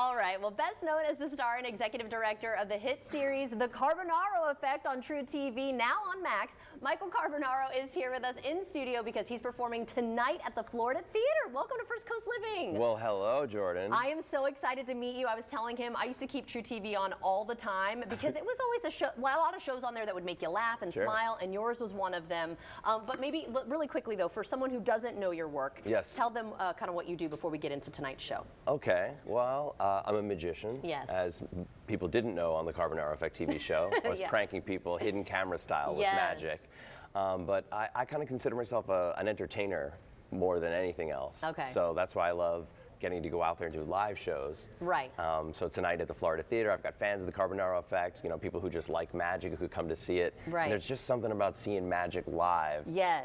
All right, well, best known as the star and executive director of the hit series The Carbonaro Effect on True TV, now on Max, Michael Carbonaro is here with us in studio because he's performing tonight at the Florida Theater. Welcome to First Coast Living. Well, hello, Jordan. I am so excited to meet you. I was telling him I used to keep True TV on all the time because it was always a show, well, a lot of shows on there that would make you laugh and smile, and yours was one of them. But maybe really quickly, though, for someone who doesn't know your work, tell them kind of what you do before we get into tonight's show. Okay, well, I'm a magician. Yes. As people didn't know on the Carbonaro Effect TV show. I was pranking people, hidden camera style with magic. But I kind of consider myself an entertainer more than anything else. Okay. So that's why I love getting to go out there and do live shows. Right. So tonight at the Florida Theater, I've got fans of the Carbonaro Effect, you know, people who just like magic who come to see it. Right. And there's just something about seeing magic live. Yes.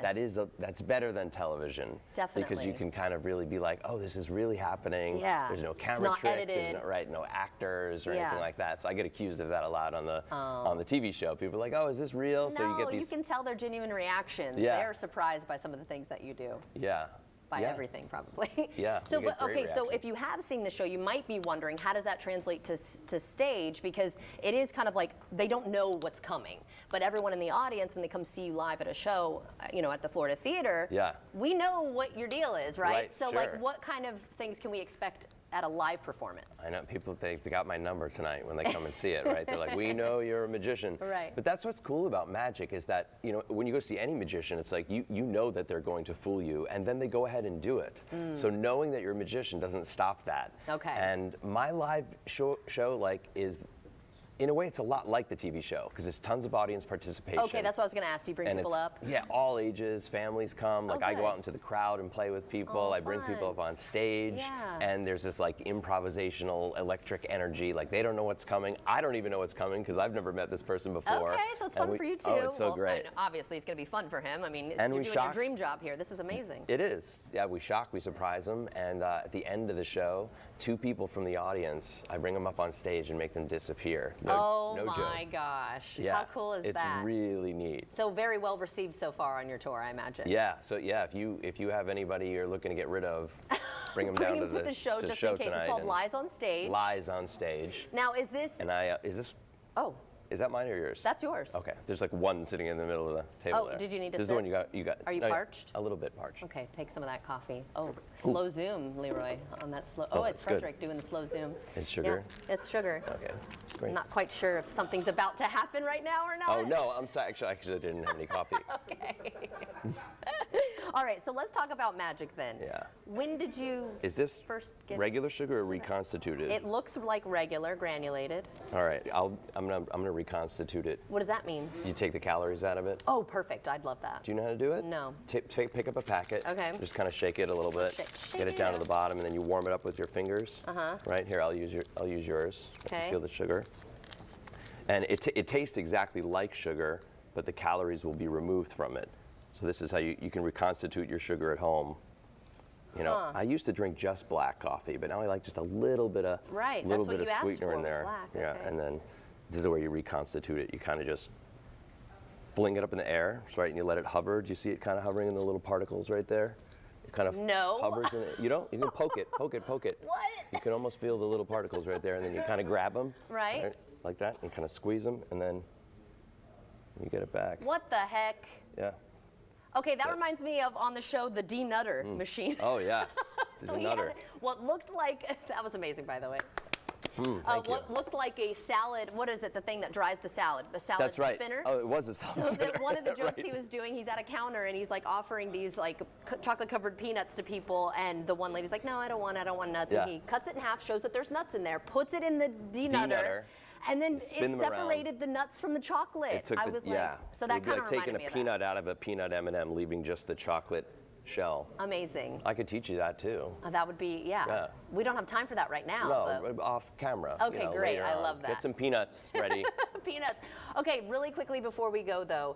That's better than television. Definitely. Because you can kind of really be like, oh, this is really happening. Yeah. There's no camera it's not tricks. Edited. There's no actors or anything like that. So I get accused of that a lot on the TV show. People are like, oh, is this real? No, so you get these. You can tell their genuine reactions. Yeah. They're surprised by some of the things that you do. Yeah. By everything, probably. Yeah. So, but okay, so if you have seen the show, you might be wondering, how does that translate to stage? Because it is kind of like they don't know what's coming, but everyone in the audience, when they come see you live at a show, you know, at the Florida Theater, we know what your deal is, right? So, like, what kind of things can we expect at a live performance? I know people think they got my number tonight when they come and see it, right? They're like, we know you're a magician. Right. But that's what's cool about magic is that, you know, when you go see any magician, it's like you know that they're going to fool you, and then they go ahead and do it. So knowing that you're a magician doesn't stop that. Okay. And my live show like is, in a way, it's a lot like the TV show because there's tons of audience participation. Okay, that's what I was going to ask. Do you bring people up? Yeah, all ages, families come. Like I go out into the crowd and play with people. I bring people up on stage, and there's this like improvisational electric energy. Like they don't know what's coming. I don't even know what's coming because I've never met this person before. Okay, so it's fun for you too. Oh, it's so great. Obviously, it's going to be fun for him. I mean, and you're doing your dream job here. This is amazing. It is. Yeah, we shock, we surprise them, and at the end of the show, 2 people from the audience, I bring them up on stage and make them disappear. No joke. My gosh. Yeah. How cool is that? It's really neat. So very well received so far on your tour, I imagine. Yeah. So yeah, if you have anybody you're looking to get rid of, bring them down to the show just in case. It's called Lies on Stage. Lies on Stage. Now is this? And is this? Oh. Is that mine or yours? That's yours. Okay. There's like one sitting in the middle of the table there. Oh, did you need to This is the one you got. Are you parched? A little bit parched. Okay, take some of that coffee. Oh, slow zoom, Leroy, on that slow. Oh, it's Frederick doing the slow zoom. It's sugar? Yeah, it's sugar. Okay, great. I'm not quite sure if something's about to happen right now or not. Oh, no, I'm sorry. Actually, I didn't have any coffee. Okay. All right, so let's talk about magic then. Yeah. When did you first get regular sugar or reconstituted? It looks like regular, granulated. All right, I'm gonna reconstitute it. What does that mean? You take the calories out of it. Oh, perfect. I'd love that. Do you know how to do it? No. Pick up a packet. Okay. Just kind of shake it a little bit. Get it down to the bottom, and then you warm it up with your fingers. Right here, I'll use yours. Okay. Feel the sugar. And it tastes exactly like sugar, but the calories will be removed from it. So this is how you can reconstitute your sugar at home. You know, I used to drink just black coffee, but now I like just a little bit of sweetener in there. Yeah, and then this is where you reconstitute it. You kind of just fling it up in the air, right, and you let it hover. Do you see it kind of hovering in the little particles right there? It kind of hovers in it. You don't? You can poke it. What? You can almost feel the little particles right there, and then you kind of grab them. Right. Like that, and kind of squeeze them, and then you get it back. What the heck? Yeah. Okay, that reminds me of on the show, the D-Nutter machine. Oh, yeah. The Nutter. What looked like, that was amazing, by the way. Thank you. What looked like a salad, what is it, the thing that dries the salad? The salad That's right. spinner? Oh, it was a salad spinner. So one of the jokes he was doing, he's at a counter and he's like offering these like chocolate-covered peanuts to people, and the one lady's like, no, I don't want nuts. And he cuts it in half, shows that there's nuts in there, puts it in the D-Nutter. And then it separated the nuts from the chocolate. So that kind of reminded me of taking a peanut out of a peanut M&M, leaving just the chocolate shell. Amazing. I could teach you that too. That would be, We don't have time for that right now. No, off camera. Okay, great. I love that. Get some peanuts ready. Peanuts. Okay, really quickly before we go though,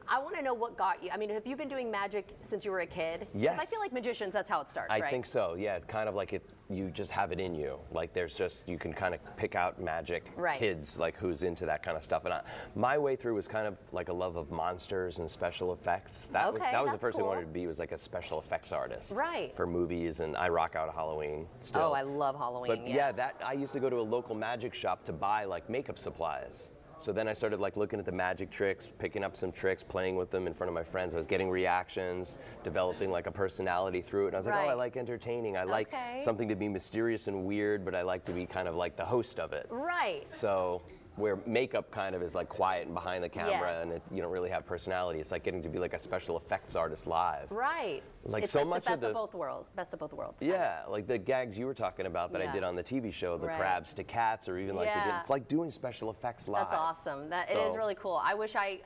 I want to know what got you. I mean, have you been doing magic since you were a kid? Yes. I feel like magicians, that's how it starts, right? I think so, yeah. It's kind of like you just have it in you. Like there's just, you can kind of pick out magic kids, like who's into that kind of stuff. And my way through was kind of like a love of monsters and special effects. That was the first thing I wanted to be, was like a special effects artist. Right. For movies, and I rock out Halloween still. Oh, I love Halloween, But I used to go to a local magic shop to buy like makeup supplies. So then I started like looking at the magic tricks, picking up some tricks, playing with them in front of my friends. I was getting reactions, developing like a personality through it. And I was like, oh, I like entertaining. I like something to be mysterious and weird, but I like to be kind of like the host of it. Right. So where makeup kind of is like quiet and behind the camera, and you don't really have personality. It's like getting to be like a special effects artist live. Right. Like it's so like much the of the best of both worlds. Yeah, like the gags you were talking about that I did on the TV show, the crabs to cats, or even like it's like doing special effects live. That's awesome. It is really cool. I wish I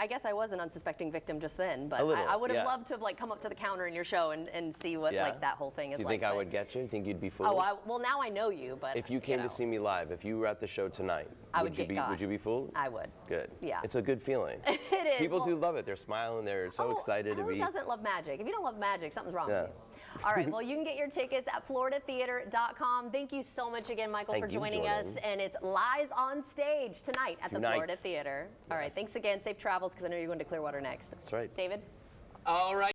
guess I was an unsuspecting victim just then, but I would have loved to have like come up to the counter in your show and see what like that whole thing is like. Do you think I would get you? Think you'd be fooled? Oh, well now I know you, but if you came to see me live, if you were at the show tonight, would you be fooled? I would. Good. Yeah. It's a good feeling. It is. People do love it. They're smiling. They're so excited to be. Who doesn't love magic? If you don't love magic, something's wrong with you. All right. Well, you can get your tickets at floridatheater.com. Thank you so much again, Michael, for joining us. And it's Lies on Stage tonight at the Florida Theater. All right. Thanks again. Safe travels, because I know you're going to Clearwater next. That's right. David? All right.